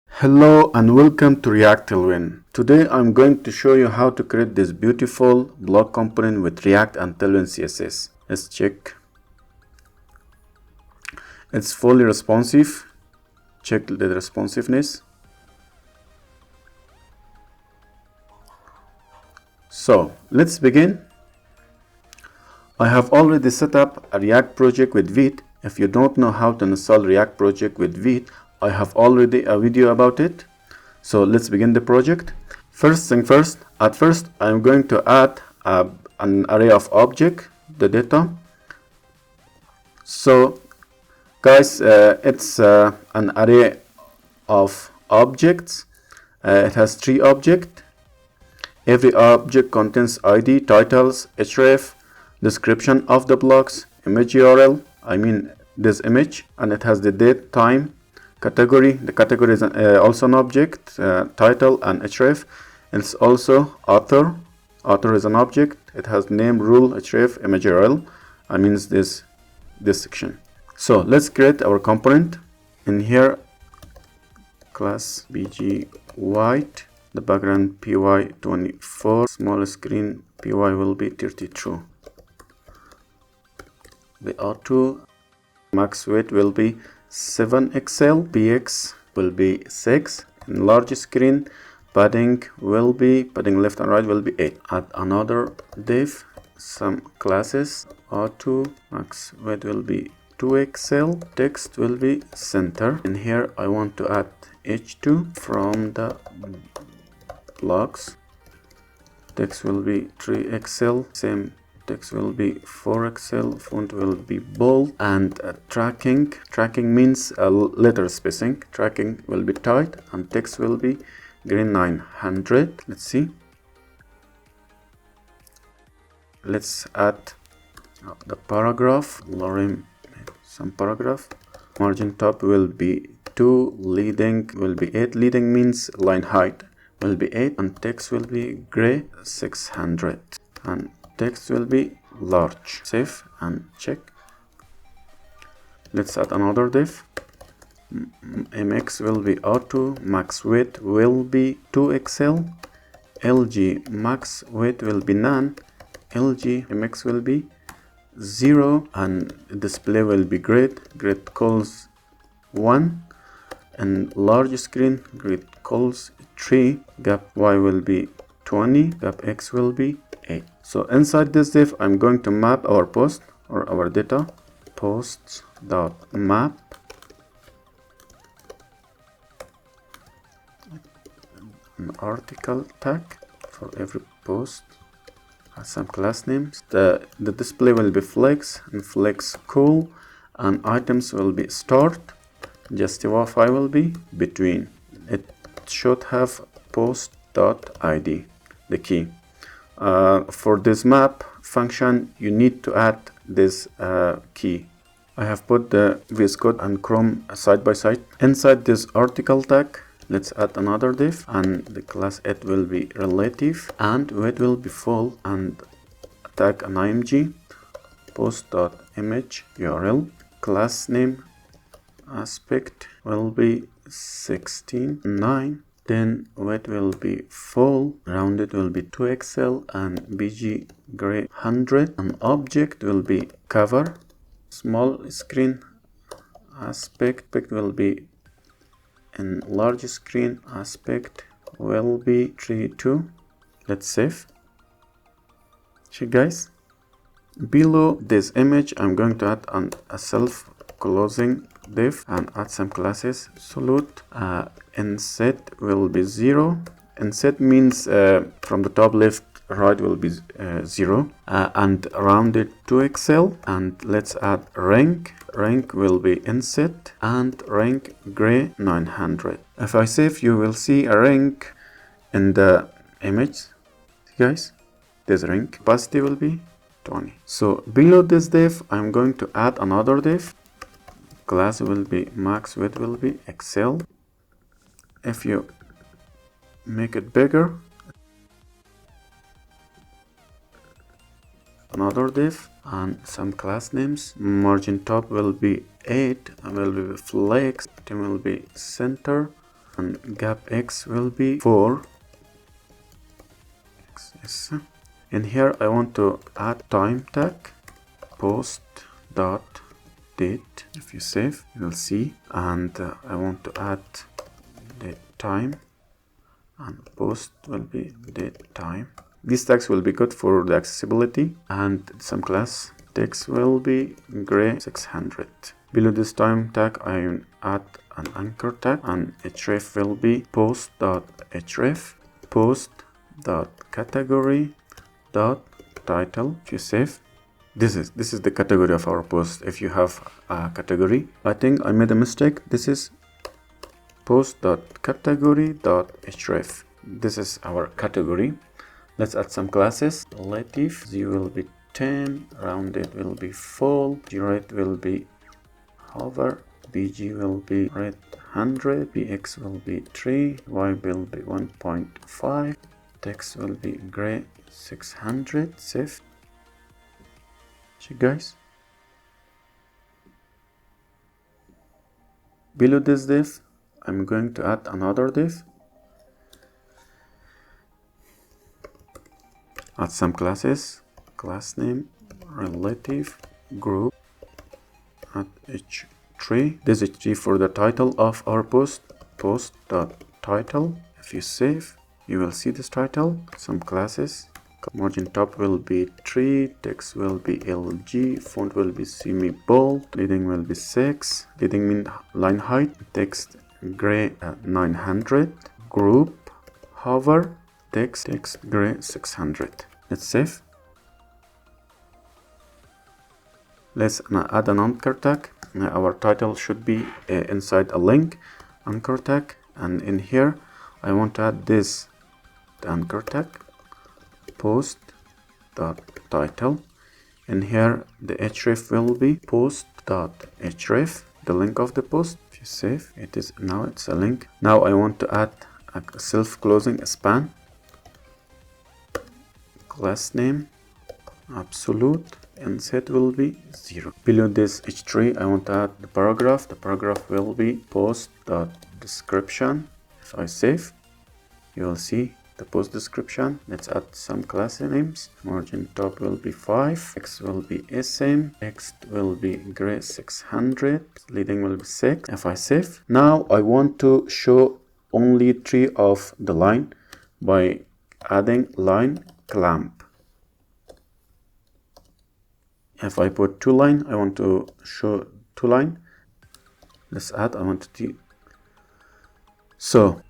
Hello and welcome to React Tailwind. Today I'm going to show you how to create this beautiful block component with React and Tailwind CSS. Let's check. It's fully responsive. Check the responsiveness. So let's begin. I have already set up a React project with Vite. If you don't know how to install React project with Vite, I have already a video about it. So let's begin the project. First thing first, at first I'm going to add an array of object, the data. So guys, it's an array of objects. It has 3 objects. Every object contains ID, titles, href, description of the blocks, image URL, I mean this image, and it has the date, time, category. The category is also an object, title and href. It's also author. Author is an object. It has name, rule, href, image URL. I mean this section. So let's create our component. In here, class bg white, the background py 24, small screen py will be 32. The auto max weight will be 7 XL, px will be 6, in large screen padding left and right will be 8. Add another div, some classes, auto max weight will be 2 XL, text will be center. In here I want to add h2 from the blocks. Text will be 3 XL, same text will be 4 XL, font will be bold, and tracking means letter spacing. Tracking will be tight, and text will be green 900. Let's see. Let's add the paragraph, lorem, some paragraph. Margin top will be 2, leading will be 8. Leading means line height will be 8, and text will be gray 600, and text will be large. Save and check. Let's add another div. mx will be auto, max weight will be 2 XL, lg max weight will be none, lg mx will be 0, and display will be grid calls 1, and large screen grid calls 3, gap y will be 20, gap x will be 8. So inside this div I'm going to map our post or our data, posts.map, an article tag for every post, some class names. The display will be flex and flex cool, and items will be start, justify will be between. It should have post.id, the key. For this map function you need to add this key. I have put the VS Code and Chrome side by side. Inside this article tag, let's add another div, and the class it will be relative, and weight will be full, and tag an img, post.image URL, class name aspect will be 16:9. Then weight will be full, rounded will be 2 XL, and bg gray 100, and object will be cover, small screen aspect will be in large screen, aspect will be 32. Let's save. See guys, below this image I'm going to add a self closing div and add some classes. Absolute inset will be 0. Inset means from the top left right will be 0, and rounded 2 XL, and let's add rank will be inset, and rank gray 900. If I save, you will see a rank in the image. Guys, this rank capacity will be 20. So below this div I'm going to add another div. Class will be max width will be XL. If you make it bigger, another div and some class names. Margin top will be 8 and will be flex, it will be center, and gap x will be 4. Yes. In here I want to add time tag, post dot date. If you save, you will see, and I want to add date time, and post will be date time. These tags will be good for the accessibility, and some class text will be gray 600. Below this time tag I add an anchor tag, and href will be post.href, post.category dot title. If you save, this is the category of our post. If you have a category, I think I made a mistake. This is post.category.href. This is our category. Let's add some classes. Relative z will be 10, rounded will be full, rate will be hover, bg will be red 100, bx will be 3, y will be 1.5, text will be gray 600. Save. Check, guys. Below this div I'm going to add another div. Add some classes, class name, relative, group, add h3. This is h3 for the title of our post, post.title. If you save, you will see this title. Some classes, margin top will be 3, text will be LG, font will be semi-bold, leading will be 6, leading mean line height, text gray 900, group, hover, text gray 600. Let's save. Let's add an anchor tag. Our title should be inside a link anchor tag, and in here I want to add this, the anchor tag, post.title. In here the href will be post.href, the link of the post. If you save, it's a link. Now I want to add a self-closing span. Class name absolute, and set will be 0. Below this h3 I want to add the paragraph. The paragraph will be post.description. If I save, you will see the post description. Let's add some class names. Margin top will be 5, x will be sm, text will be gray 600, leading will be 6. If I save, now I want to show only 3 of the line by adding line clamp. If I put 2 line, I want to show 2 line. Let's add, I want to. So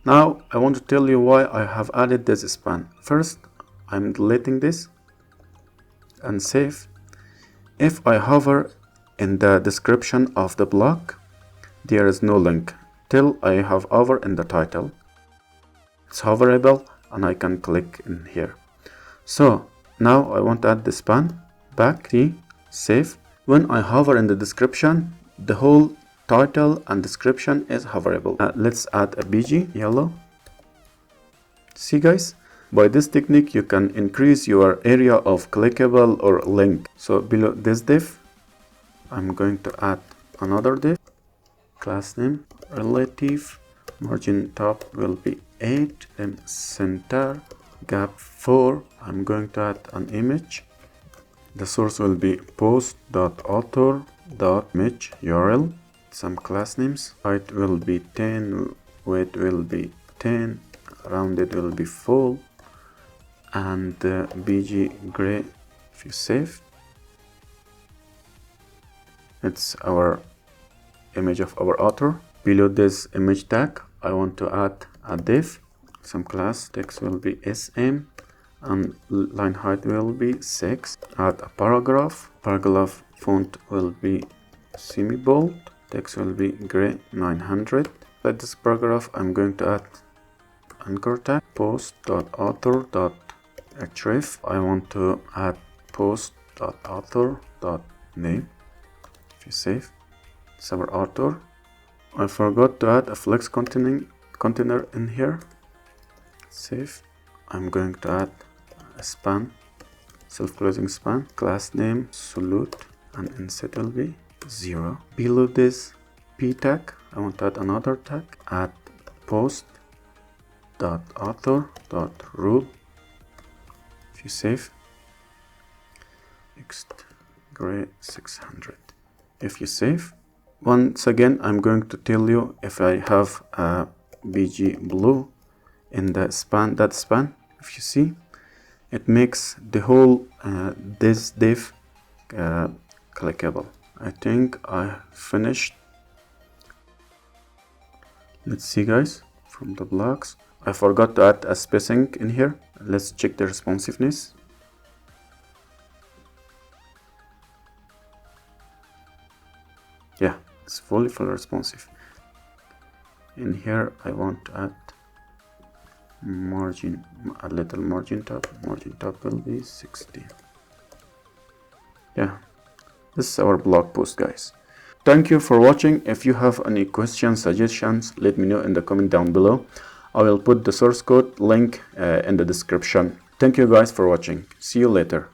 now I want to tell you why I have added this span. First, I'm deleting this and save. If I hover in the description of the block, there is no link till I have hover in the title. It's hoverable and I can click in here. So now I want to add the span. Back, see, save. When I hover in the description, the whole title and description is hoverable. Let's add a BG, yellow. See, guys, by this technique you can increase your area of clickable or link. So below this div, I'm going to add another div. Class name, relative, margin top will be 8, then center, gap 4. I'm going to add an image. The source will be post.author.image URL. Some class names. Height will be 10, weight will be 10, rounded will be full, and BG gray. If you save, it's our image of our author. Below this image tag, I want to add a div. Some class text will be SM, and line height will be 6. Add a paragraph. Paragraph font will be semi-bold. Text will be gray 900. At this paragraph, I'm going to add anchor tag, post.author.href. I want to add post.author.name. If you save, it's our author. I forgot to add a flex container in here. Save. I'm going to add a span self-closing span, class name salute, and inset will be 0. Below this p tag, I want to add another tag, add post dot author dot rule. If you save, next gray 600. If you save, once again I'm going to tell you if I have a bg blue in the span, that span, if you see, it makes the whole this div clickable. I think I finished. Let's see guys, from the blocks, I forgot to add a spacing in here. Let's check the responsiveness. Yeah, it's fully responsive. In here I want to add margin, a little margin top will be 60. Yeah, this is our blog post guys. Thank you for watching. If you have any questions, suggestions, let me know in the comment down below. I will put the source code link in the description. Thank you guys for watching. See you later.